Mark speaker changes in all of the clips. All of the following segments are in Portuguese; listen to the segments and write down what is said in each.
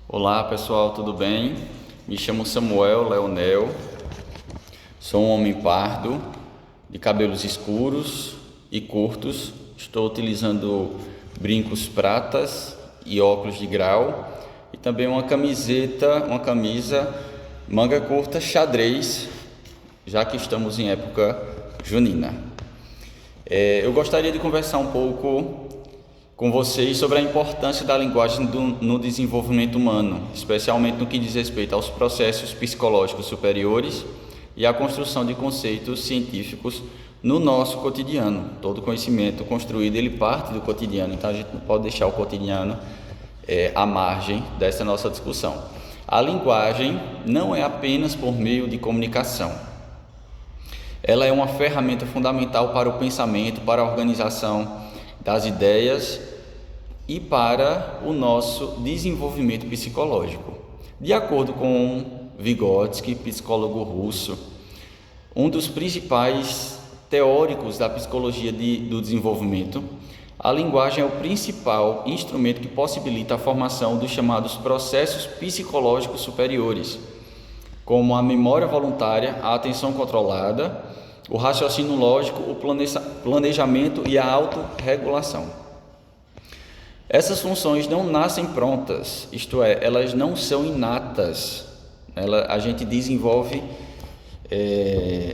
Speaker 1: Olá pessoal, tudo bem? Me chamo Samuel Leonel, sou um homem pardo, de cabelos escuros e curtos, estou utilizando brincos pratas e óculos de grau e também uma camisa manga curta xadrez, já que estamos em época junina. Eu gostaria de conversar um pouco com vocês sobre a importância da linguagem no desenvolvimento humano, especialmente no que diz respeito aos processos psicológicos superiores e à construção de conceitos científicos no nosso cotidiano. Todo conhecimento construído, ele parte do cotidiano, então a gente não pode deixar o cotidiano à margem dessa nossa discussão. A linguagem não é apenas por meio de comunicação. Ela é uma ferramenta fundamental para o pensamento, para a organização das ideias e para o nosso desenvolvimento psicológico. De acordo com Vygotsky, psicólogo russo, um dos principais teóricos da psicologia do desenvolvimento, a linguagem é o principal instrumento que possibilita a formação dos chamados processos psicológicos superiores, como a memória voluntária, a atenção controlada, o raciocínio lógico, o planejamento e a autorregulação. Essas funções não nascem prontas, isto é, elas não são inatas. A gente desenvolve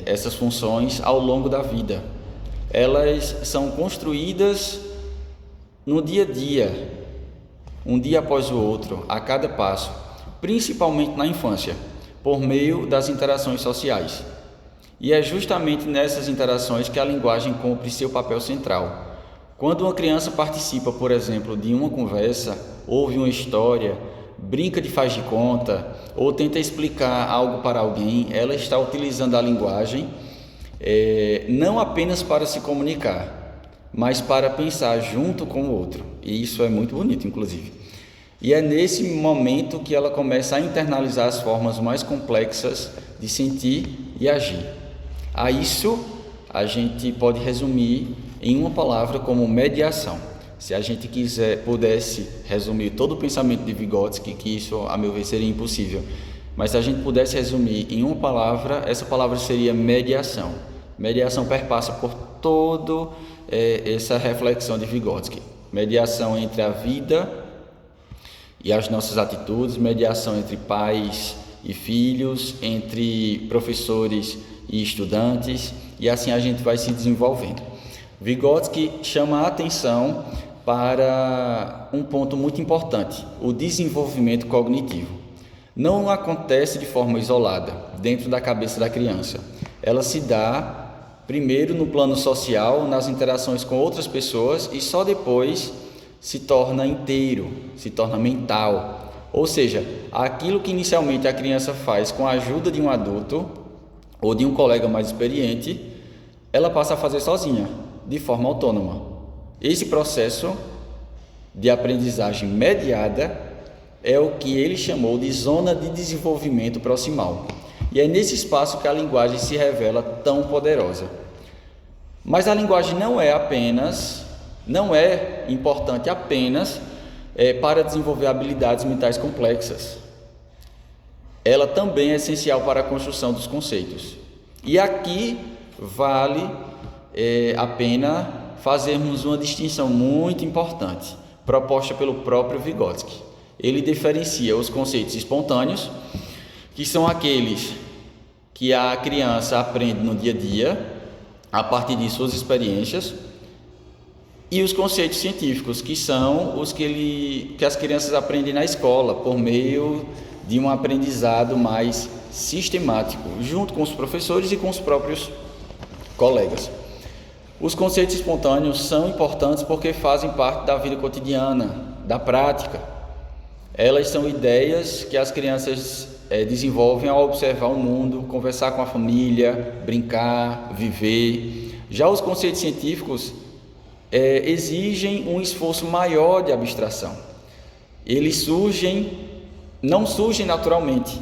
Speaker 1: essas funções ao longo da vida. Elas são construídas no dia a dia, um dia após o outro, a cada passo, principalmente na infância, por meio das interações sociais. E é justamente nessas interações que a linguagem cumpre seu papel central. Quando uma criança participa, por exemplo, de uma conversa, ouve uma história, brinca de faz de conta ou tenta explicar algo para alguém, ela está utilizando a linguagem não apenas para se comunicar, mas para pensar junto com o outro. E isso é muito bonito, inclusive. E é nesse momento que ela começa a internalizar as formas mais complexas de sentir e agir. A isso a gente pode resumir em uma palavra como mediação. Se a gente pudesse resumir todo o pensamento de Vygotsky, que isso a meu ver seria impossível, mas se a gente pudesse resumir em uma palavra, essa palavra seria mediação. Mediação perpassa por toda essa reflexão de Vygotsky. Mediação entre a vida e as nossas atitudes, mediação entre pais e filhos, entre professores e estudantes, e assim a gente vai se desenvolvendo. Vygotsky chama a atenção para um ponto muito importante: o desenvolvimento cognitivo. Não acontece de forma isolada dentro da cabeça da criança. Ela se dá primeiro no plano social, nas interações com outras pessoas, e só depois se torna inteiro, se torna mental. Ou seja, aquilo que inicialmente a criança faz com a ajuda de um adulto ou de um colega mais experiente, ela passa a fazer sozinha, de forma autônoma. Esse processo de aprendizagem mediada é o que ele chamou de zona de desenvolvimento proximal. E é nesse espaço que a linguagem se revela tão poderosa. Mas a linguagem não é importante apenas para desenvolver habilidades mentais complexas. Ela também é essencial para a construção dos conceitos. E aqui vale a pena fazermos uma distinção muito importante, proposta pelo próprio Vygotsky. Ele diferencia os conceitos espontâneos, que são aqueles que a criança aprende no dia a dia, a partir de suas experiências, e os conceitos científicos, que são os que as crianças aprendem na escola, por meio de um aprendizado mais sistemático, junto com os professores e com os próprios colegas. Os conceitos espontâneos são importantes porque fazem parte da vida cotidiana, da prática. Elas são ideias que as crianças desenvolvem ao observar o mundo, conversar com a família, brincar, viver. Já os conceitos científicos exigem um esforço maior de abstração. Eles não surgem naturalmente,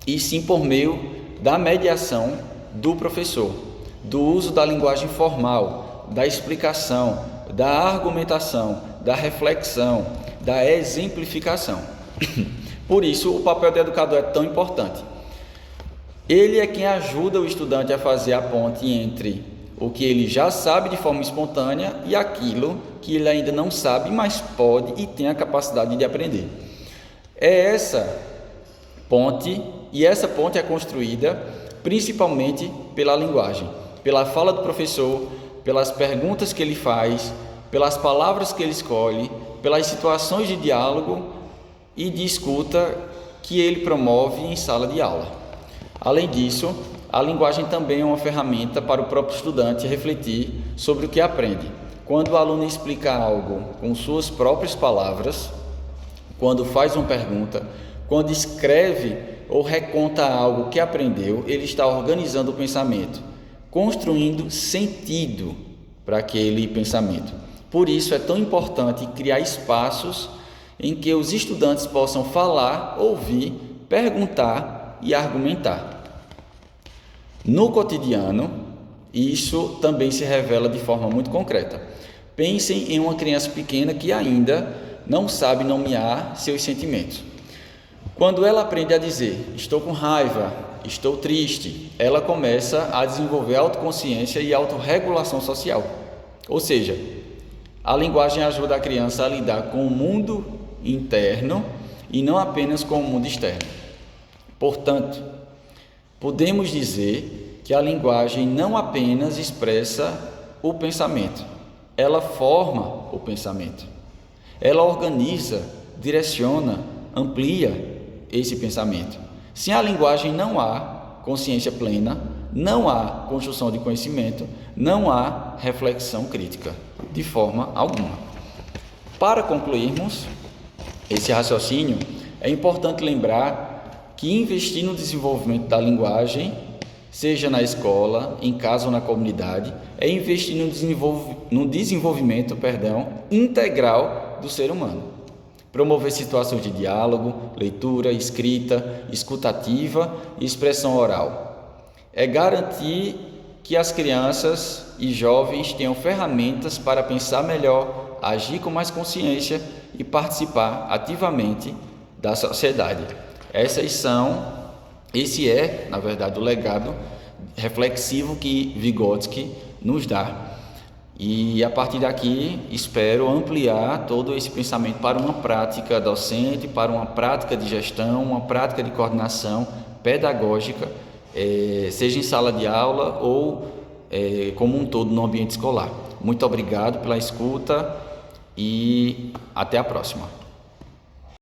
Speaker 1: e sim por meio da mediação do professor, do uso da linguagem formal, da explicação, da argumentação, da reflexão, da exemplificação. Por isso, o papel do educador é tão importante. Ele é quem ajuda o estudante a fazer a ponte entre o que ele já sabe de forma espontânea e aquilo que ele ainda não sabe, mas pode e tem a capacidade de aprender. É essa ponte, e essa ponte é construída principalmente pela linguagem, pela fala do professor, pelas perguntas que ele faz, pelas palavras que ele escolhe, pelas situações de diálogo e de escuta que ele promove em sala de aula. Além disso, a linguagem também é uma ferramenta para o próprio estudante refletir sobre o que aprende. Quando o aluno explica algo com suas próprias palavras, quando faz uma pergunta, quando escreve ou reconta algo que aprendeu, ele está organizando o pensamento, construindo sentido para aquele pensamento. Por isso é tão importante criar espaços em que os estudantes possam falar, ouvir, perguntar e argumentar. No cotidiano, isso também se revela de forma muito concreta. Pensem em uma criança pequena que ainda não sabe nomear seus sentimentos. Quando ela aprende a dizer, estou com raiva, estou triste, ela começa a desenvolver autoconsciência e autorregulação social. Ou seja, a linguagem ajuda a criança a lidar com o mundo interno e não apenas com o mundo externo. Portanto, podemos dizer que a linguagem não apenas expressa o pensamento, ela forma o pensamento. Ela organiza, direciona, amplia esse pensamento. Sem a linguagem não há consciência plena, não há construção de conhecimento, não há reflexão crítica, de forma alguma. Para concluirmos esse raciocínio, é importante lembrar que investir no desenvolvimento da linguagem, seja na escola, em casa ou na comunidade, é investir no desenvolvimento integral do ser humano. Promover situações de diálogo, leitura, escrita, escutativa e expressão oral. É garantir que as crianças e jovens tenham ferramentas para pensar melhor, agir com mais consciência e participar ativamente da sociedade. Esse é, na verdade, o legado reflexivo que Vygotsky nos dá. E a partir daqui, espero ampliar todo esse pensamento para uma prática docente, para uma prática de gestão, uma prática de coordenação pedagógica, seja em sala de aula ou como um todo no ambiente escolar. Muito obrigado pela escuta e até a próxima.